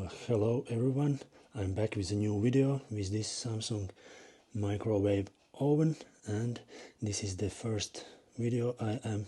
Hello everyone, I'm back with a new video with this Samsung microwave oven, and this is the first video I am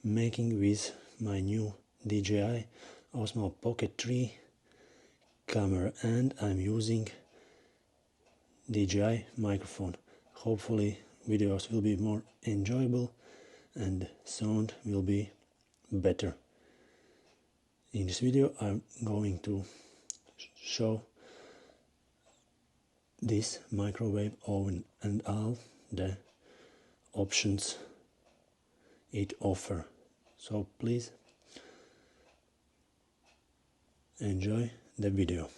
making with my new DJI Osmo Pocket 3 camera, and I'm using DJI microphone. Hopefully videos will be more enjoyable and sound will be better. In this video I'm going to show this microwave oven and all the options it offers. So please enjoy the video.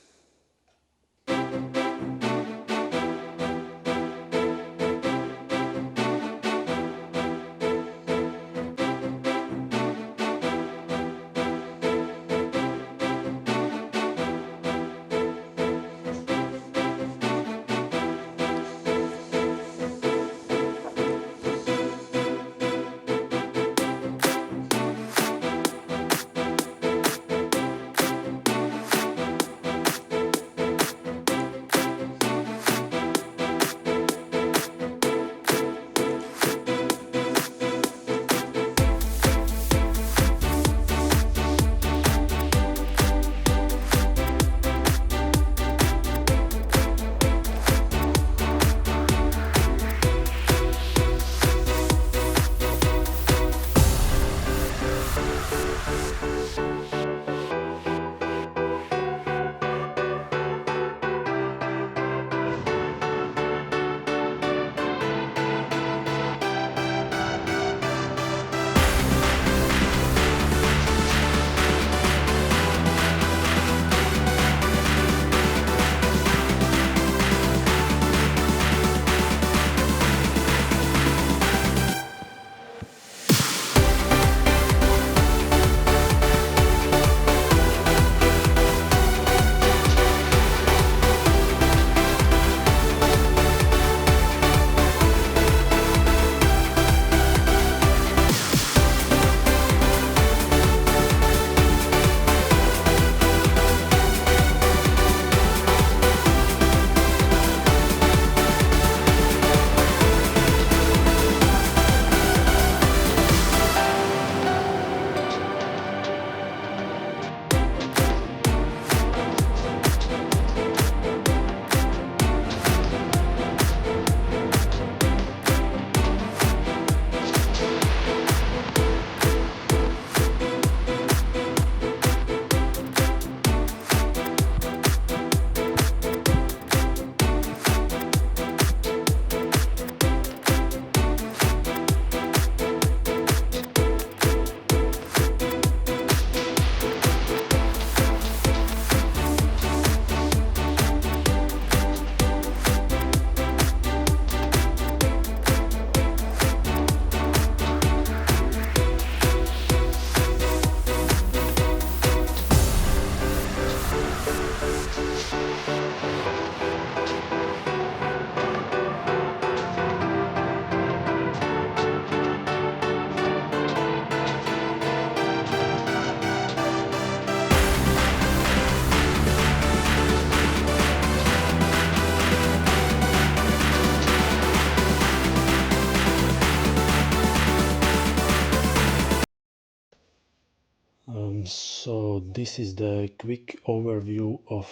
So this is the quick overview of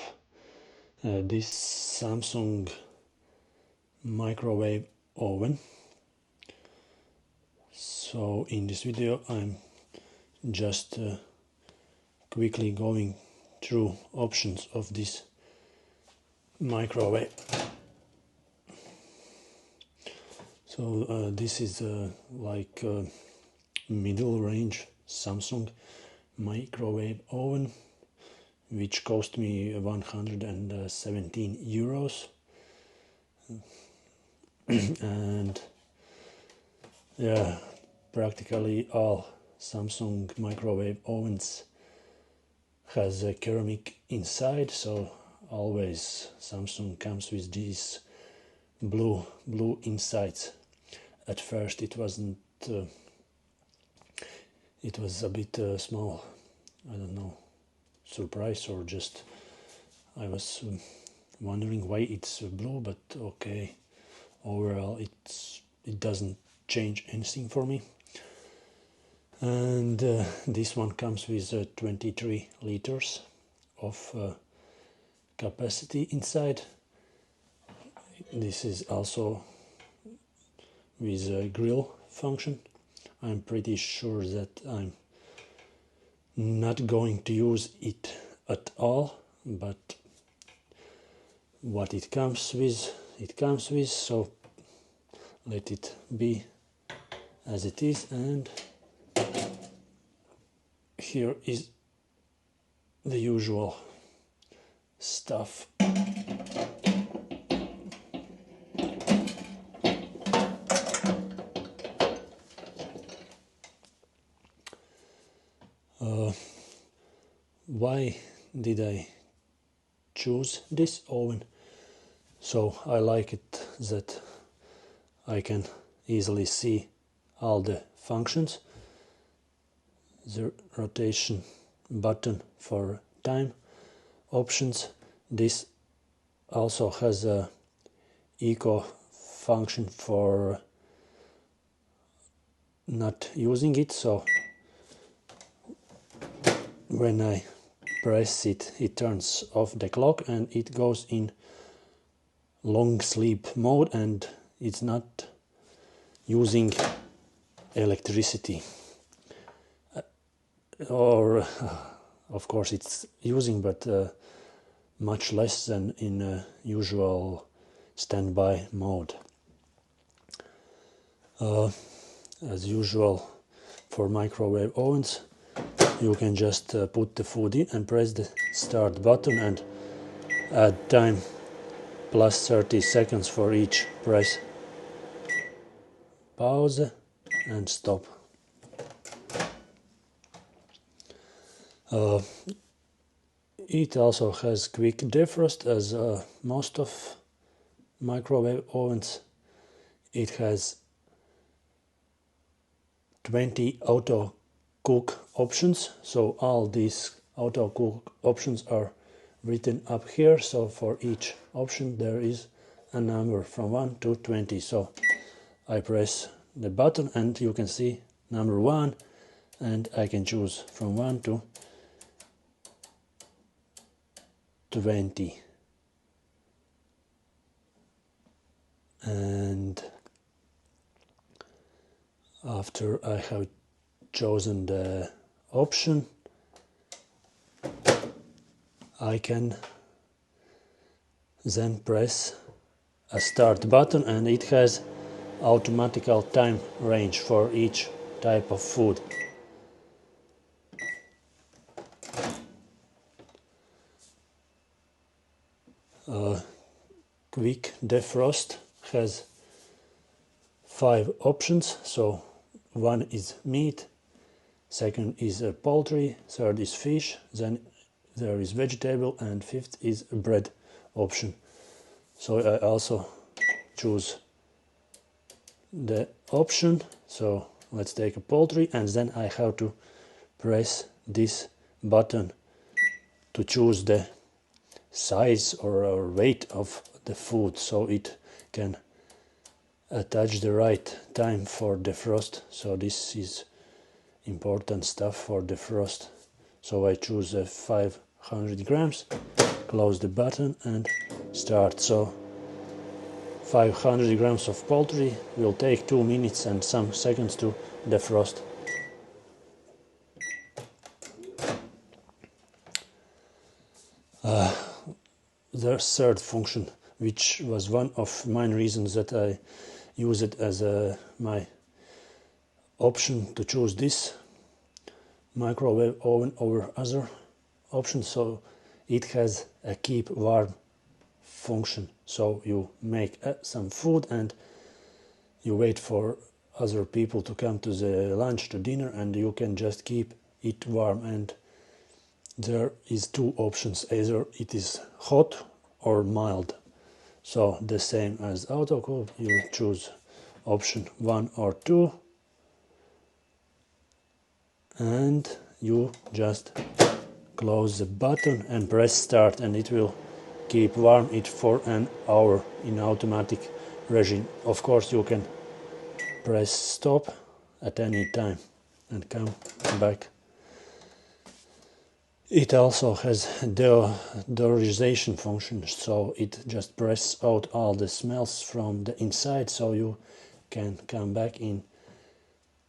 this Samsung microwave oven. So in this video I'm just quickly going through options of this microwave. So this is like middle range Samsung microwave oven, which cost me 117 euros. And yeah, practically all Samsung microwave ovens has a ceramic inside, so always Samsung comes with these blue insides. At first it wasn't it was a bit small, I don't know, surprise or just I was wondering why it's blue, but okay, overall it doesn't change anything for me. And this one comes with 23 liters of capacity inside. This is also with a grill function. I'm pretty sure that I'm not going to use it at all, but what it comes with, so let it be as it is. And here is the usual stuff. Why did I choose this oven? So I like it that I can easily see all the functions. The rotation button for time options. This also has a eco function for not using it, so when I press it, it turns off the clock and it goes in long sleep mode, and it's not using electricity. Or of course it's using, but much less than in usual standby mode. As usual for microwave ovens, you can just put the food in and press the start button and add time plus 30 seconds for each press. Pause and stop. It also has quick defrost, as most of microwave ovens. It has 20 auto cook options, so all these auto cook options are written up here. So for each option there is a number from 1 to 20. So I press the button and you can see number 1, and I can choose from 1 to 20. And after I have chosen the option, I can then press a start button, and it has automatical time range for each type of food. Quick defrost has 5 options. So 1 is meat, 2nd is poultry, 3rd is fish, then there is vegetable, and 5th is bread option. So I also choose the option. So let's take a poultry, and then I have to press this button to choose the size or weight of the food, so it can attach the right time for defrost. So this is important stuff for defrost. So I choose 500 grams, close the button and start. So 500 grams of poultry will take 2 minutes and some seconds to defrost. The 3rd function, which was one of main reasons that I use it as my option to choose this microwave oven over other options. So it has a keep warm function. So you make some food and you wait for other people to come to the lunch, to dinner, and you can just keep it warm. And there is 2 options, either it is hot or mild. So the same as auto cook, you choose option 1 or 2 and you just close the button and press start, and it will keep warm it for an hour in automatic regime. Of course you can press stop at any time and come back. It also has deodorization function, so it just presses out all the smells from the inside, so you can come back in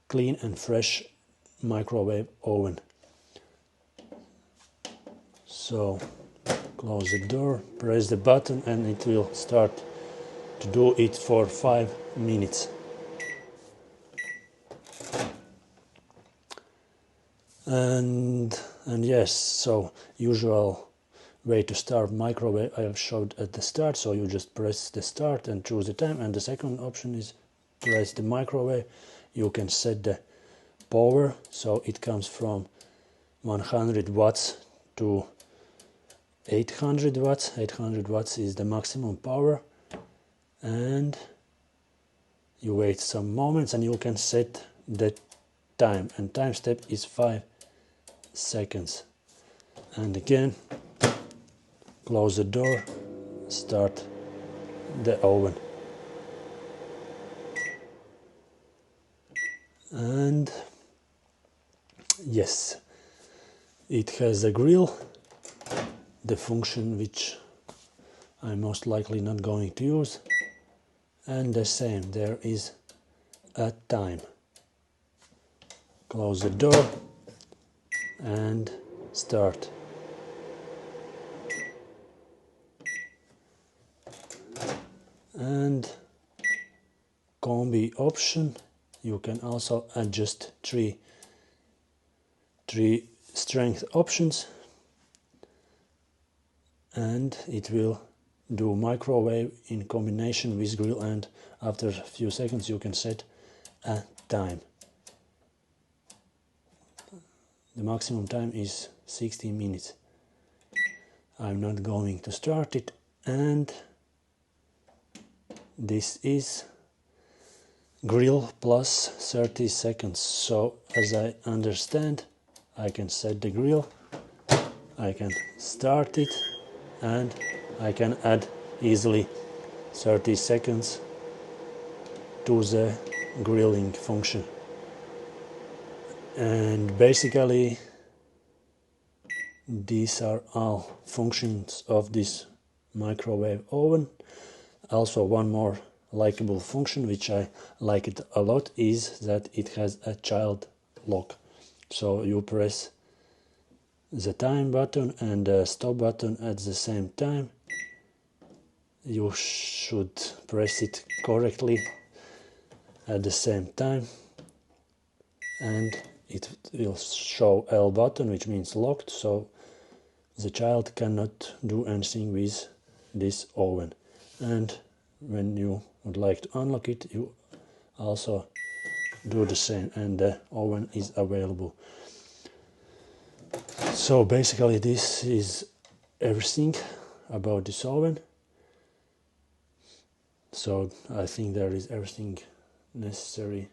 clean and fresh microwave oven. So close the door, press the button, and it will start to do it for 5 minutes. And yes, so usual way to start microwave I have showed at the start, so you just press the start and choose the time, and the second option is press the microwave. You can set the power, so it comes from 100 watts to 800 watts. 800 watts is the maximum power, and you wait some moments and you can set the time, and time step is 5 seconds. And again, close the door, start the oven. And yes, it has a grill, the function which I'm most likely not going to use, and the same, there is a time. Close the door and start. And combi option, you can also adjust three strength options, and it will do microwave in combination with grill, and after a few seconds you can set a time. The maximum time is 60 minutes. I'm not going to start it, and this is grill plus 30 seconds. So as I understand, I can set the grill, I can start it, and I can add easily 30 seconds to the grilling function. And basically these are all functions of this microwave oven. Also, one more likable function which I like it a lot is that it has a child lock. So you press the time button and the stop button at the same time. You should press it correctly at the same time, and it will show L button, which means locked, so the child cannot do anything with this oven. And when you would like to unlock it, you also do the same, and the oven is available. So basically this is everything about this oven. So I think there is everything necessary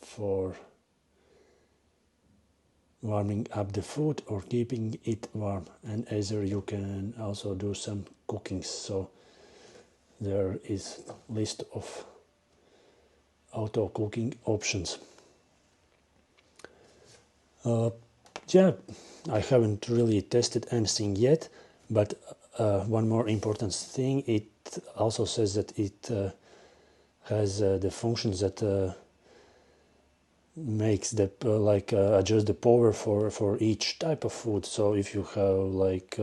for warming up the food or keeping it warm, and either you can also do some cooking. So there is a list of auto cooking options. Yeah, I haven't really tested anything yet, but one more important thing, it also says that it has the functions that makes the adjust the power for each type of food. So if you have like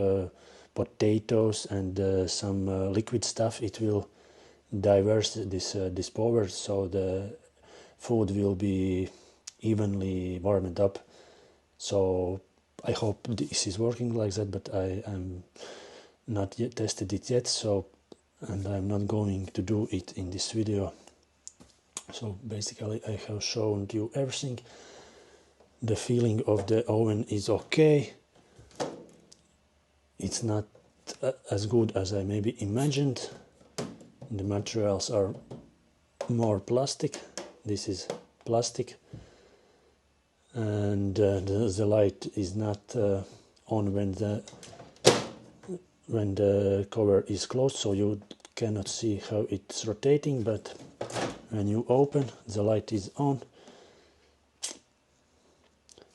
potatoes and some liquid stuff, it will diverse this power, so the food will be evenly warmed up. So I hope this is working like that, but I am not yet tested it yet, so, and I'm not going to do it in this video. So basically I have shown you everything. The feeling of the oven is okay. It's not as good as I maybe imagined. The materials are more plastic. This is plastic, and the light is not on when the cover is closed, so you cannot see how it's rotating, but when you open, the light is on.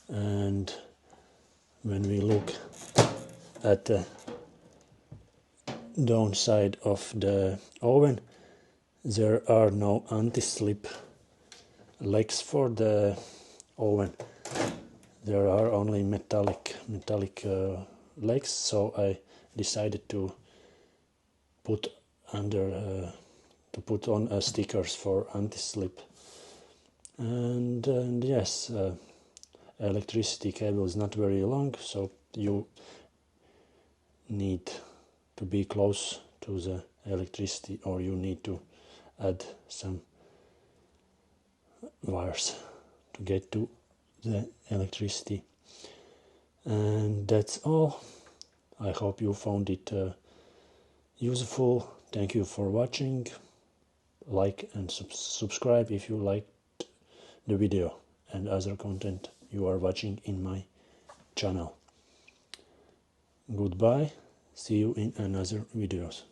And when we look at the downside of the oven, there are no anti-slip legs for the oven. There are only metallic legs, so I decided to put on stickers for anti-slip. And yes, electricity cable is not very long, so you need to be close to the electricity, or you need to add some wires to get to the electricity. And that's all. I hope you found it useful. Thank you for watching. Like and subscribe if you liked the video and other content you are watching in my channel. Goodbye. See you in another videos.